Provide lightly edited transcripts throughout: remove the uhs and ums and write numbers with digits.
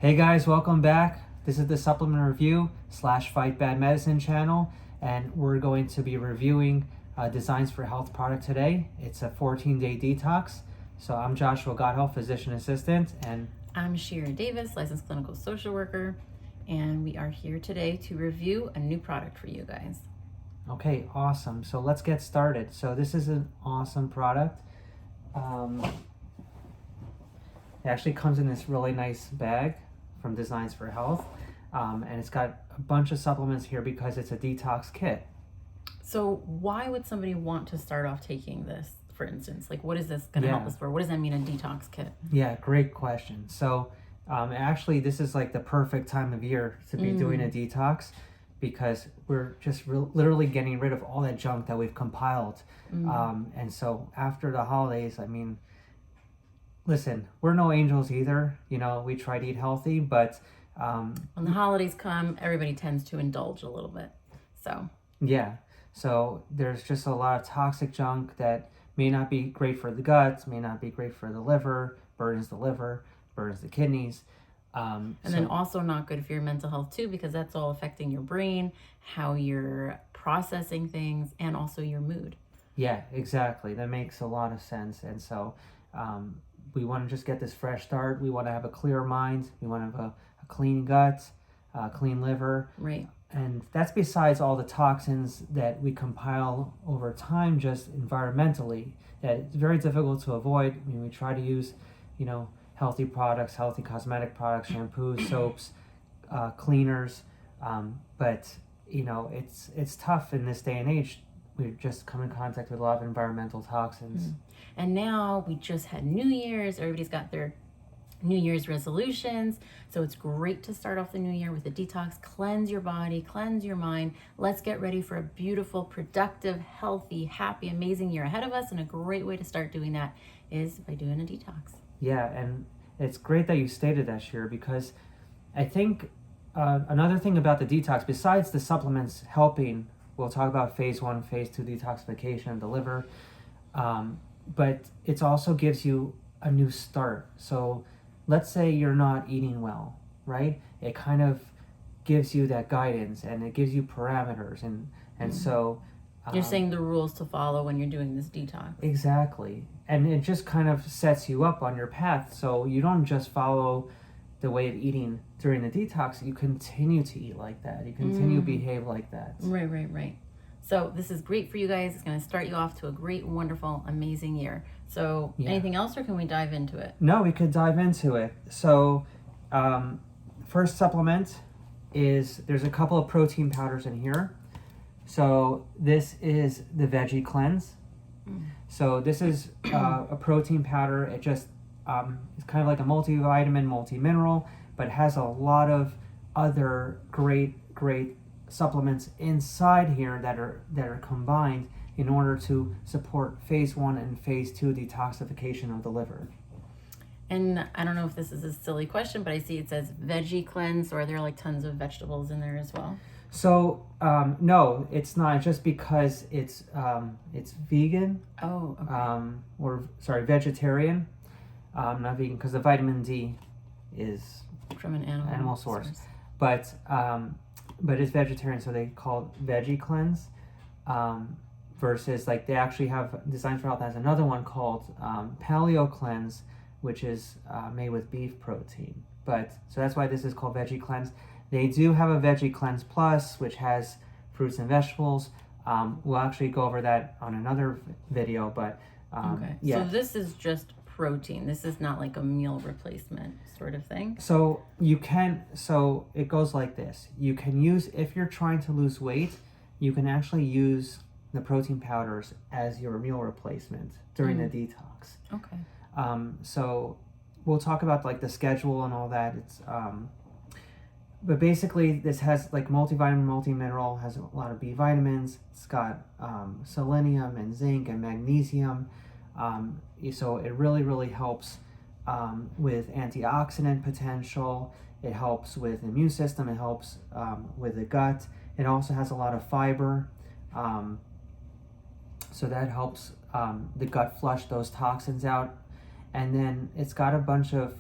Hey guys, welcome back. This is the supplement review / fight bad medicine channel, and we're going to be reviewing Designs for Health product today. It's a 14-day detox. So I'm Joshua Godhealth, physician assistant, and I'm Shira Davis, licensed clinical social worker, and we are here today to review a new product for you guys. Okay, awesome. So let's get started. So this is an awesome product. It actually comes in this really nice bag from Designs for Health, and it's got a bunch of supplements here because it's a detox kit. So why would somebody want to start off taking this, for instance? Like, what is this going to help us for? What does that mean, a detox kit? Yeah, great question. So actually, this is like the perfect time of year to be doing a detox, because we're just literally getting rid of all that junk that we've compiled. And so after the holidays, I mean, listen, we're no angels either. You know, we try to eat healthy, but when the holidays come, everybody tends to indulge a little bit. So yeah, so there's just a lot of toxic junk that may not be great for the gut, may not be great for the liver, burdens the kidneys. And then also not good for your mental health too, because that's all affecting your brain, how you're processing things, and also your mood. Yeah, exactly. That makes a lot of sense. And so we want to just get this fresh start. We want to have a clear mind. We want to have a clean gut, clean liver. Right. And that's besides all the toxins that we compile over time, just environmentally, that it's very difficult to avoid. I mean, we try to use, healthy products, healthy cosmetic products, shampoos, soaps, cleaners. But, it's tough in this day and age. We've just come in contact with a lot of environmental toxins. And now we just had New Year's. Everybody's got their New Year's resolutions. So it's great to start off the new year with a detox. Cleanse your body, cleanse your mind. Let's get ready for a beautiful, productive, healthy, happy, amazing year ahead of us. And a great way to start doing that is by doing a detox. Yeah, and it's great that you stated that, Shira, because I think another thing about the detox, besides the supplements helping, we'll talk about phase 1, phase 2 detoxification of the liver, but it also gives you a new start. So let's say you're not eating well, right? It kind of gives you that guidance, and it gives you parameters, and so you're saying the rules to follow when you're doing this detox. Exactly. And it just kind of sets you up on your path, so you don't just follow the way of eating during the detox. You continue to eat like that. You continue to behave like that. Right. So this is great for you guys. It's going to start you off to a great, wonderful, amazing year. So anything else, or can we dive into it? No, we could dive into it. So first supplement is, there's a couple of protein powders in here. So this is the Vegecleanse. So this is a protein powder. It just it's kind of like a multivitamin, multi-mineral, but it has a lot of other great supplements inside here that are combined in order to support phase 1 and phase 2 detoxification of the liver. And I don't know if this is a silly question, but I see it says Vegecleanse, or are there like tons of vegetables in there as well? So no, it's not, just because it's vegan. Oh, okay. Vegetarian. Not vegan, because the vitamin D is from an animal source. But it's vegetarian, so they call it Vegecleanse. Versus, like, they actually have, Designs for Health has another one called Paleo Cleanse, which is made with beef protein. So that's why this is called Vegecleanse. They do have a Vegecleanse Plus, which has fruits and vegetables. We'll actually go over that on another video, but okay. Yeah. So this is just protein. This is not like a meal replacement sort of thing. So it goes like this. You can use, if you're trying to lose weight, you can actually use the protein powders as your meal replacement during the detox. Okay. So we'll talk about like the schedule and all that. But basically this has like multivitamin, multi-mineral, has a lot of B vitamins. It's got selenium and zinc and magnesium. So it really helps with antioxidant potential. It helps with the immune system. It helps with the gut. It also has a lot of fiber. So that helps the gut flush those toxins out. And then it's got a bunch of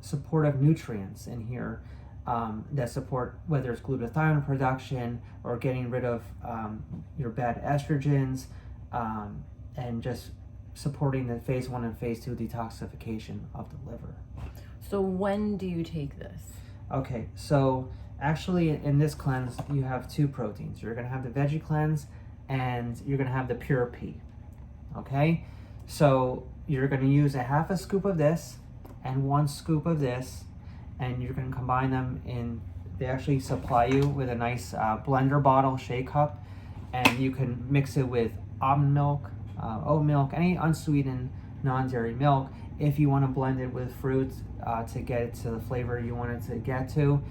supportive nutrients in here that support whether it's glutathione production or getting rid of your bad estrogens, and just supporting the phase 1 and phase 2 detoxification of the liver. So when do you take this? Okay, so actually in this cleanse you have 2 proteins. You're going to have the Vegecleanse and you're going to have the Pure P. Okay, so you're going to use a half a scoop of this and 1 scoop of this, and you're going to combine them in. They actually supply you with a nice blender bottle, shake cup, and you can mix it with almond milk, oat milk, any unsweetened non-dairy milk. If you want to blend it with fruits to get it to the flavor you want it to get to,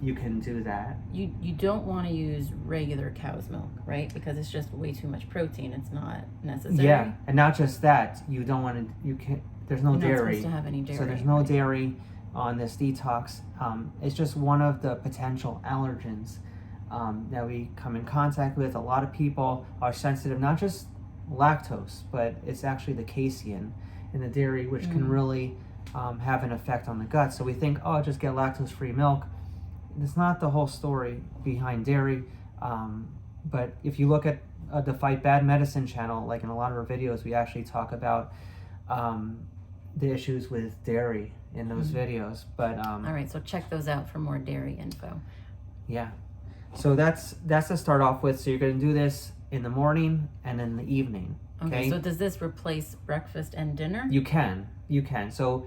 you can do that. You don't want to use regular cow's milk, right? Because it's just way too much protein. It's not necessary. Yeah, and not just that, you don't want to. You can. There's no You're not dairy. supposed to have any dairy. So there's no right? dairy on this detox. It's just one of the potential allergens that we come in contact with. A lot of people are sensitive, not just lactose, but it's actually the casein in the dairy, which can really have an effect on the gut. So we think, oh, just get lactose-free milk. It's not the whole story behind dairy. But if you look at the Fight Bad Medicine channel, like in a lot of our videos, we actually talk about the issues with dairy in those videos. But all right, so check those out for more dairy info. Yeah, so that's to start off with. So you're going to do this in the morning and in the evening. Okay, so does this replace breakfast and dinner? You can. So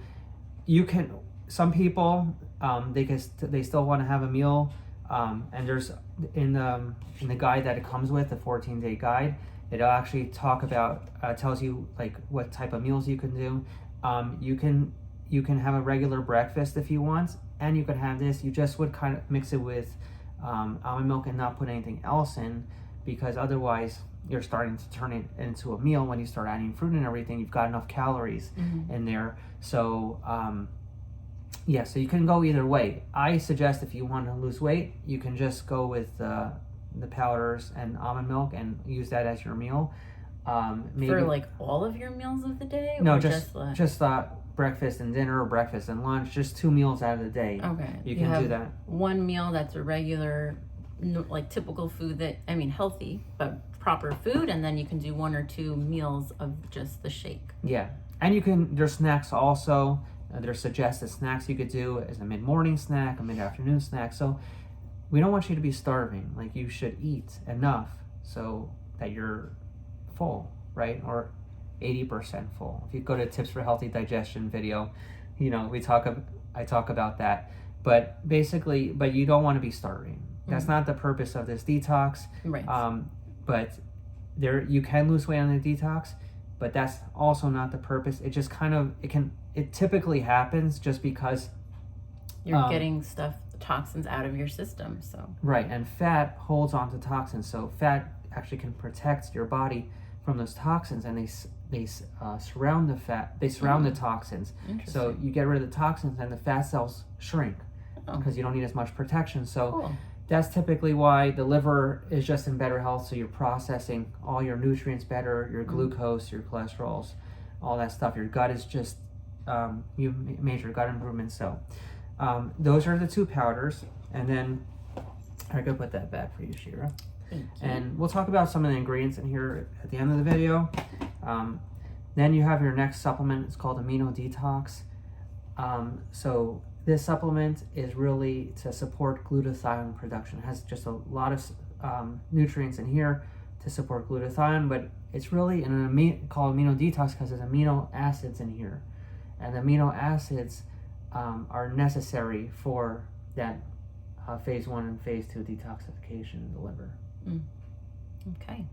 you can. Some people they still want to have a meal, and there's in the guide that it comes with, the 14-day guide, it'll actually talk about tells you like what type of meals you can do. You can have a regular breakfast if you want, and you can have this. You just would kind of mix it with almond milk and not put anything else in, because otherwise you're starting to turn it into a meal. When you start adding fruit and everything, you've got enough calories in there. So yeah, so you can go either way. I suggest if you want to lose weight, you can just go with the powders and almond milk and use that as your meal. Maybe for like all of your meals of the day? No, or just breakfast and dinner, or breakfast and lunch, just 2 meals out of the day. Okay. You can do that. One meal that's a regular, like typical food that, I mean, healthy, but proper food, and then you can do 1 or 2 meals of just the shake. Yeah, and you can, there's snacks also. There's suggested snacks you could do as a mid-morning snack, a mid-afternoon snack. So we don't want you to be starving. Like, you should eat enough so that you're full, right? Or 80% full. If you go to Tips for Healthy Digestion video, you know, I talk about that. But basically, you don't want to be starving. That's not the purpose of this detox. Right. But you can lose weight on the detox, but that's also not the purpose. It just kind of, it typically happens just because you're getting toxins out of your system. So right, and fat holds on to toxins. So fat actually can protect your body from those toxins, and they surround the fat. They surround the toxins. So you get rid of the toxins, and the fat cells shrink because you don't need as much protection. So that's typically why the liver is just in better health. So you're processing all your nutrients better, your glucose, your cholesterols, all that stuff. Your gut is just you made your gut improvements. So those are the 2 powders, and then I could put that back for you, Shira. Thank you. And we'll talk about some of the ingredients in here at the end of the video. Then you have your next supplement. It's called Amino Detox. So this supplement is really to support glutathione production. It has just a lot of nutrients in here to support glutathione, but it's really called Amino Detox because there's amino acids in here. And the amino acids are necessary for that phase 1 and phase 2 detoxification in the liver. Okay.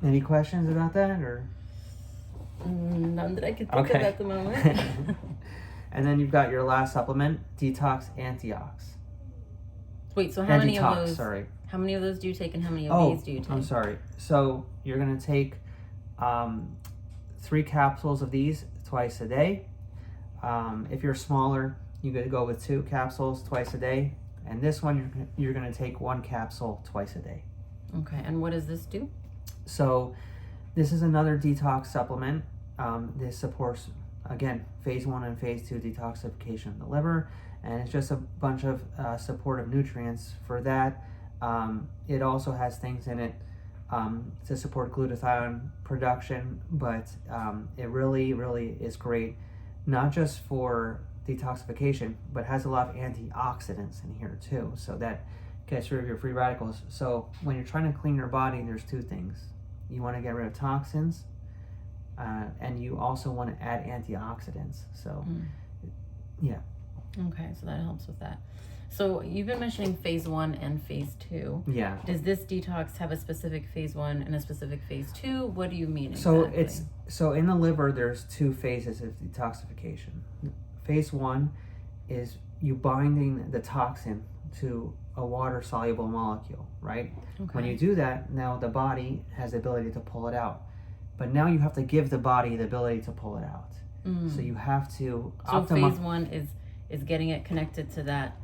Any questions about that, or? None that I could think of at the moment. And then you've got your last supplement, Detox Antiox. Wait, so how many of those? Sorry. How many of those do you take, and how many of these do you take? I'm sorry. So you're gonna take 3 capsules of these twice a day. If you're smaller, you could go with 2 capsules twice a day. And this one, you're gonna take 1 capsule twice a day. Okay, and what does this do? So this is another detox supplement. This supports again, phase 1 and phase 2 detoxification of the liver, and it's just a bunch of supportive nutrients for that. It also has things in it to support glutathione production, but it really, really is great, not just for detoxification, but has a lot of antioxidants in here too, so that gets rid of your free radicals. So when you're trying to clean your body, there's two things. You want to get rid of toxins, and you also want to add antioxidants. So yeah. Okay, so that helps with that. So you've been mentioning phase 1 and phase 2. Yeah. Does this detox have a specific phase 1 and a specific phase 2? What do you mean So exactly? so in the liver, there's two phases of detoxification. Phase 1 is you binding the toxin to a water-soluble molecule, right? Okay. When you do that, now the body has the ability to pull it out. But now you have to give the body the ability to pull it out. So you have to phase 1 is getting it connected to that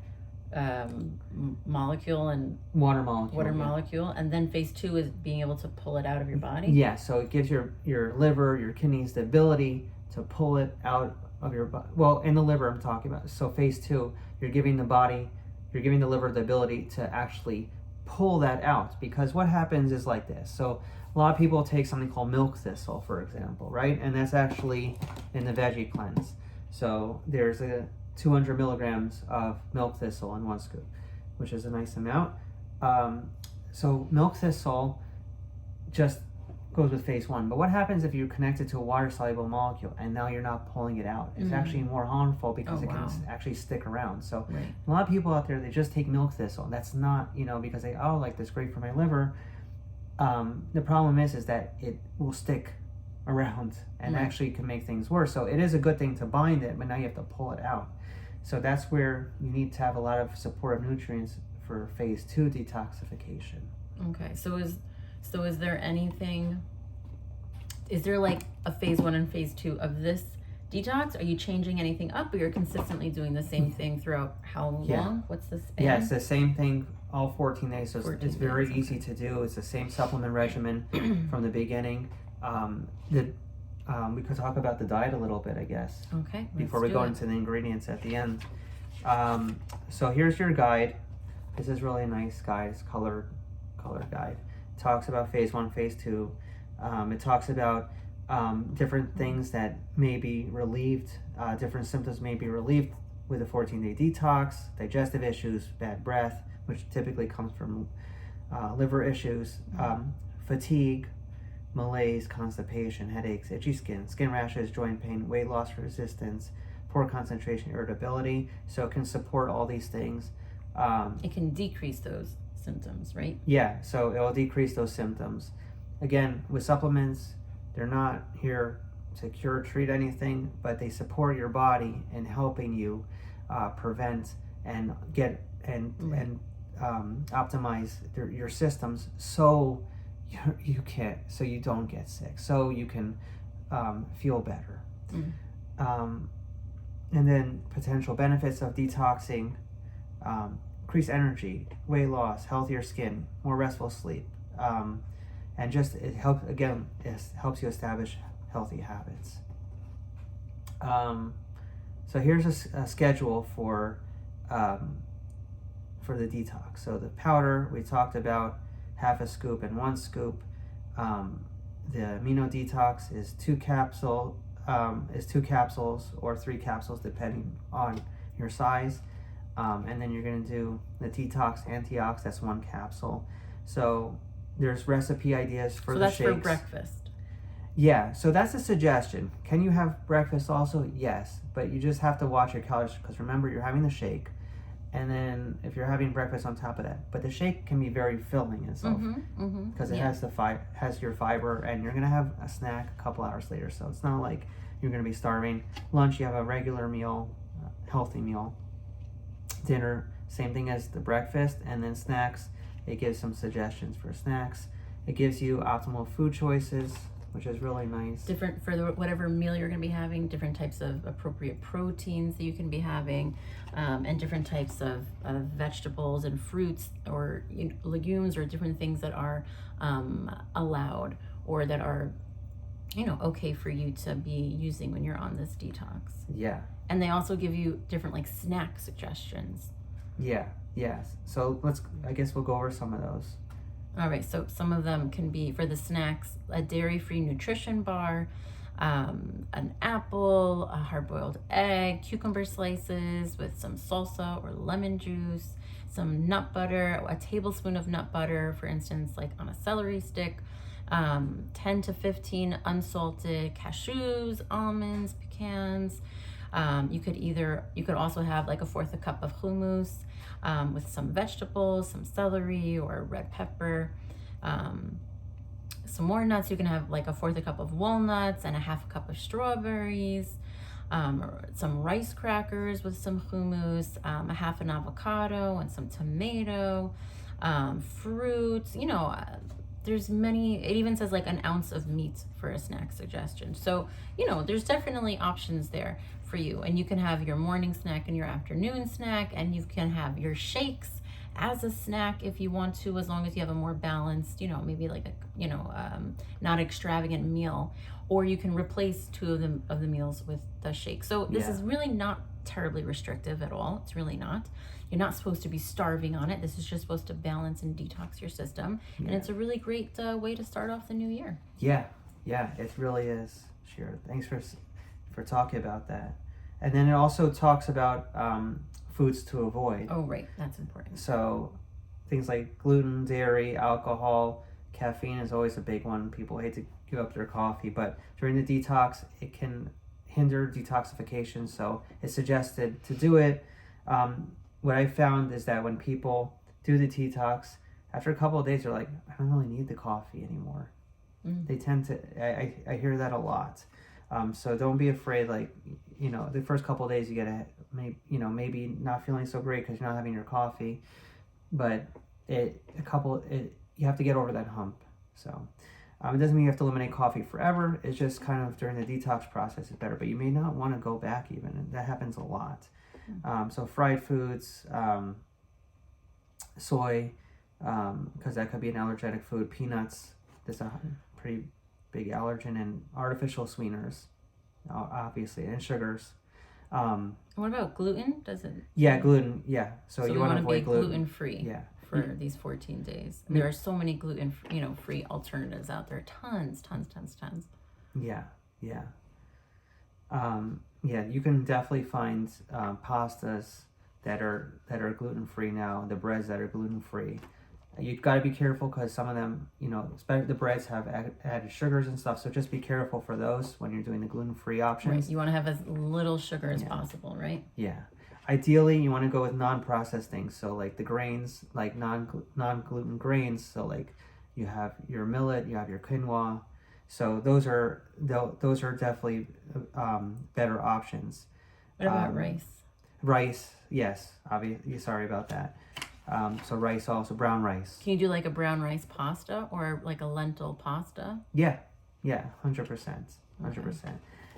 molecule and water molecule, and then phase 2 is being able to pull it out of your body. Yeah, so it gives your liver, your kidneys the ability to pull it out of your body. Well, in the liver I'm talking about. So phase 2, you're giving the liver the ability to actually pull that out, because what happens is like this. So a lot of people take something called milk thistle, for example, right? And that's actually in the Vegecleanse. So there's 200 milligrams of milk thistle in 1 scoop, which is a nice amount. So milk thistle just goes with phase 1. But what happens if you connect it to a water-soluble molecule and now you're not pulling it out? It's actually more harmful because it can actually stick around. So a lot of people out there, they just take milk thistle. That's not, because they, like, that's great for my liver. The problem is that it will stick around and actually can make things worse. So it is a good thing to bind it, but now you have to pull it out. So that's where you need to have a lot of supportive nutrients for phase 2 detoxification. Okay, so is there anything, is there like a phase 1 and phase 2 of this detox? Are you changing anything up, or you're consistently doing the same thing throughout how long? What's the span? Yeah, it's the same thing all 14 days, so it's very easy to do. It's the same supplement regimen from the beginning. We could talk about the diet a little bit, I guess. Okay. Before we go into the ingredients at the end. So here's your guide. This is really a nice guide. It's colored guide. It talks about phase 1, phase 2. It talks about different things that may be relieved, different symptoms may be relieved with a 14-day detox, digestive issues, bad breath, which typically comes from liver issues, fatigue, malaise, constipation, headaches, itchy skin rashes, joint pain, weight loss resistance, poor concentration, irritability. So it can support all these things. It can decrease those symptoms, right? Yeah, so it will decrease those symptoms. Again, with supplements, they're not here to cure or treat anything, but they support your body in helping you prevent and get and optimize your systems, so you don't get sick, so you can feel better. And then potential benefits of detoxing: increased energy, weight loss, healthier skin, more restful sleep, and just it helps you establish healthy habits. So here's a schedule for the detox. So the powder we talked about, half a scoop and 1 scoop. The amino detox is 2 capsules or 3 capsules depending on your size. And then you're going to do the detox antiox, that's 1 capsule. So there's recipe ideas for the shakes. So that's for breakfast. Yeah, so that's a suggestion. Can you have breakfast also? Yes, but you just have to watch your calories, because remember, you're having the shake, and then if you're having breakfast on top of that. But the shake can be very filling itself, because it has your fiber, and you're going to have a snack a couple hours later. So it's not like you're going to be starving. Lunch, you have a regular meal, healthy meal. Dinner, same thing as the breakfast. And then snacks, it gives some suggestions for snacks. It gives you optimal food choices, which is really nice. Different for whatever meal you're going to be having, different types of appropriate proteins that you can be having, and different types of vegetables and fruits or legumes or different things that are allowed or that are okay for you to be using when you're on this detox. Yeah. And they also give you different like snack suggestions. Yeah. Yes. So I guess we'll go over some of those. All right. So some of them can be for the snacks: a dairy-free nutrition bar, an apple, a hard-boiled egg, cucumber slices with some salsa or lemon juice, some nut butter, a tablespoon of nut butter, for instance, like on a celery stick, 10 to 15 unsalted cashews, almonds, pecans. You could also have like a fourth a cup of hummus with some vegetables, some celery or red pepper. Some more nuts. You can have like a fourth a cup of walnuts and a half a cup of strawberries. Some rice crackers with some hummus, a half an avocado and some tomato, fruits. There's many. It even says like an ounce of meat for a snack suggestion. So there's definitely options there for you, and you can have your morning snack and your afternoon snack, and you can have your shakes as a snack if you want to, as long as you have a more balanced, maybe like a not extravagant meal, or you can replace two of the meals with the shake. So this is really not terribly restrictive at all. It's really not. You're not supposed to be starving on it. This is just supposed to balance and detox your system, and it's a really great way to start off the new year. Yeah, it really is. Sure. Thanks for talking about that. And then it also talks about foods to avoid. Oh, right. That's important. So things like gluten, dairy, alcohol, caffeine is always a big one. People hate to give up their coffee, but during the detox, it can hinder detoxification. So it's suggested to do it. What I found is that when people do the detox, after a couple of days, they're like, I don't really need the coffee anymore. They tend to, I hear that a lot. So don't be afraid, like, the first couple of days you get maybe not feeling so great because you're not having your coffee, but you have to get over that hump. So it doesn't mean you have to eliminate coffee forever. It's just kind of during the detox process is better, but you may not want to go back even, and that happens a lot. So fried foods, soy, because that could be an allergenic food, peanuts, that's a pretty big allergen, and artificial sweeteners, obviously, and sugars. What about gluten? Does it? Yeah, gluten. Yeah, so you want to avoid gluten free. Yeah, for these 14 days. There are so many gluten, free alternatives out there. Tons. Yeah. You can definitely find pastas that are gluten free now. The breads that are gluten free. You've got to be careful because some of them, especially the breads have added sugars and stuff. So just be careful for those when you're doing the gluten free options. Right. You want to have as little sugar as possible, right? Yeah. Ideally, you want to go with non-processed things. So like the grains, like non-gluten grains. So like you have your millet, you have your quinoa. So those are definitely better options. What about rice? Rice, yes. Obviously, sorry about that. So rice, also brown rice. Can you do like a brown rice pasta or like a lentil pasta? Yeah, 100%.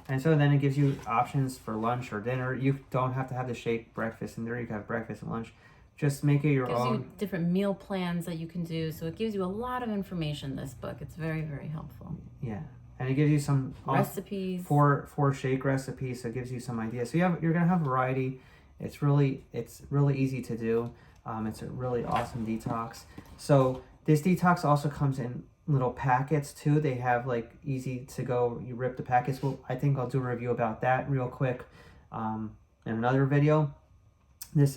And so then it gives you options for lunch or dinner. You don't have to have the shake breakfast and dinner. You can have breakfast and lunch. Just make it your own. Gives you different meal plans that you can do. So it gives you a lot of information, this book. It's very, very helpful. Yeah. And it gives you some recipes. Four shake recipes. So it gives you some ideas. So you're going to have variety. It's really easy to do. It's a really awesome detox. So this detox also comes in little packets too. They have like easy to go. You rip the packets. Well, I think I'll do a review about that real quick in another video.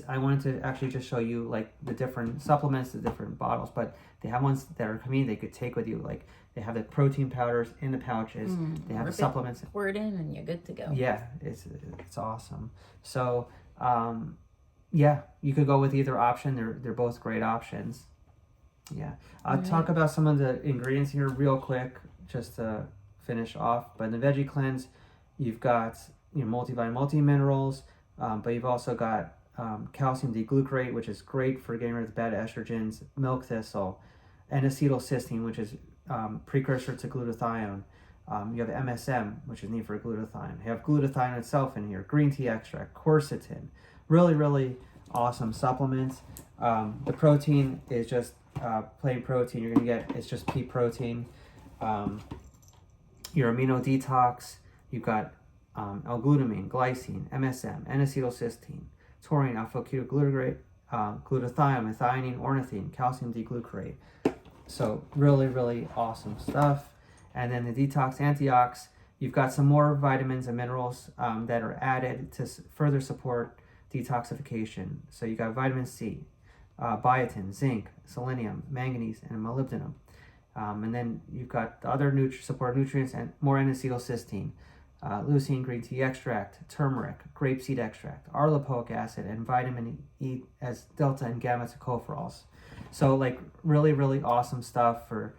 I wanted to actually just show you like the different supplements, the different bottles, but they have ones that are convenient they could take with you. Like they have the protein powders in the pouches. They have the supplements. Pour it in and you're good to go. Yeah, it's awesome. So you could go with either option. They're both great options. Yeah, I'll talk about some of the ingredients here real quick just to finish off. But in the Vegecleanse, you've got multivitamin, multi-minerals, but you've also got calcium D-glucarate, which is great for getting rid of bad estrogens, milk thistle, and acetylcysteine, which is precursor to glutathione. You have MSM, which is needed for glutathione. You have glutathione itself in here, green tea extract, quercetin. Really, really awesome supplements. The protein is just plain protein. You're going to get, it's just pea protein. your amino detox. You've got L-glutamine, glycine, MSM, N-acetylcysteine, taurine, alpha-ketoglutarate, glutathione, methionine, ornithine, calcium D-glucarate. So really, really awesome stuff. And then the Detox Antiox, you've got some more vitamins and minerals that are added to further support detoxification. So you got vitamin C, biotin, zinc, selenium, manganese, and molybdenum. And then you've got the other support nutrients and more N-acetylcysteine, leucine green tea extract, turmeric, grapeseed extract, arlopoic acid, and vitamin E as delta and gamma tocopherols. So like really, really awesome stuff for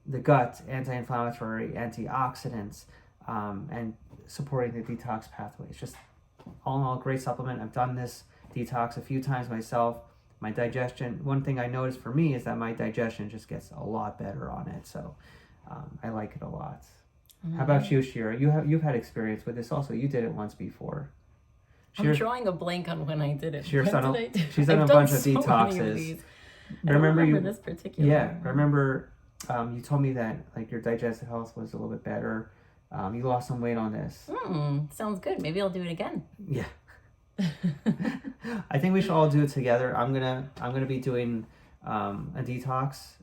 the gut, anti-inflammatory, antioxidants, and supporting the detox pathway. It's just all in all a great supplement. I've done this detox a few times myself. My digestion, one thing I noticed for me is that my digestion just gets a lot better on it. So I like it a lot. How about you, Shira? You've had experience with this also. You did it once before. I'm drawing a blank on when I did it. She's done a bunch of detoxes. I don't remember this particular. Yeah, I remember you told me that like your digestive health was a little bit better. You lost some weight on this. Sounds good. Maybe I'll do it again. Yeah. I think we should all do it together. I'm gonna be doing a detox.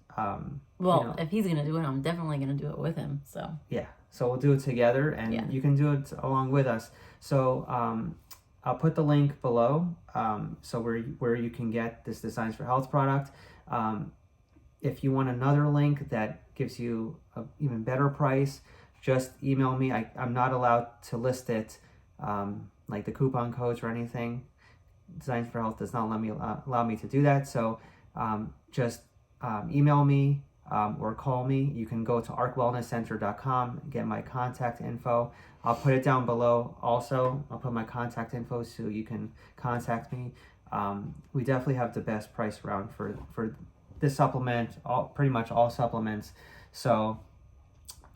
If he's gonna do it, I'm definitely gonna do it with him. So yeah, so we'll do it together, and you can do it along with us. So I'll put the link below. So where you can get this Designs for Health product. If you want another link that gives you an even better price, just email me. I'm not allowed to list it, like the coupon codes or anything. Designs for Health does not allow me to do that. So just email me or call me. You can go to arcwellnesscenter.com, get my contact info. I'll put it down below also. I'll put my contact info so you can contact me. We definitely have the best price around for this supplement, pretty much all supplements. So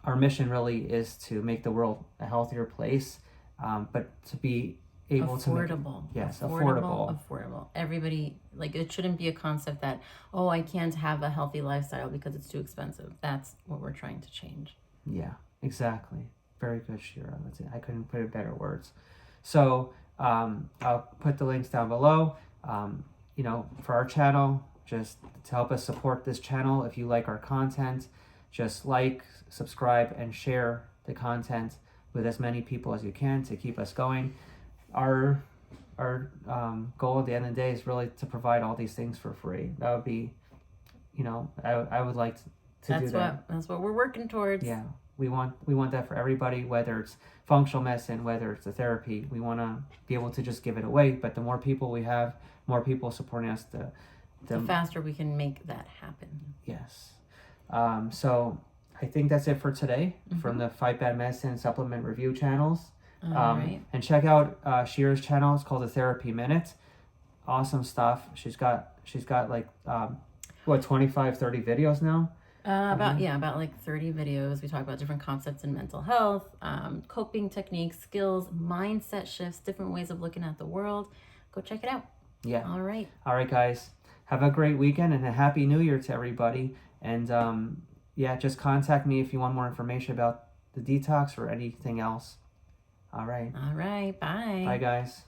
our mission really is to make the world a healthier place, but to be able affordable. to affordable. Everybody, like, it shouldn't be a concept that, oh, I can't have a healthy lifestyle because it's too expensive. That's what we're trying to change. Yeah, exactly. Very good, Shira. That's it. I couldn't put it in better words. So I'll put the links down below. For our channel, just to help us support this channel, if you like our content, just like, subscribe, and share the content with as many people as you can to keep us going. Our goal at the end of the day is really to provide all these things for free. That would be, I would like to do that. That's what we're working towards. Yeah, we want that for everybody, whether it's functional medicine, whether it's the therapy. We want to be able to just give it away. But the more people we have, more people supporting us, the faster we can make that happen. Yes. So I think that's it for today from the Fight Bad Medicine supplement review channels. Right. And check out Shira's channel. It's called The Therapy Minute. Awesome stuff. She's got like 25, 30 videos now. About like 30 videos. We talk about different concepts in mental health, coping techniques, skills, mindset shifts, different ways of looking at the world. Go check it out. Yeah. All right, guys. Have a great weekend and a happy New Year to everybody. And just contact me if you want more information about the detox or anything else. All right. Bye. Bye, guys.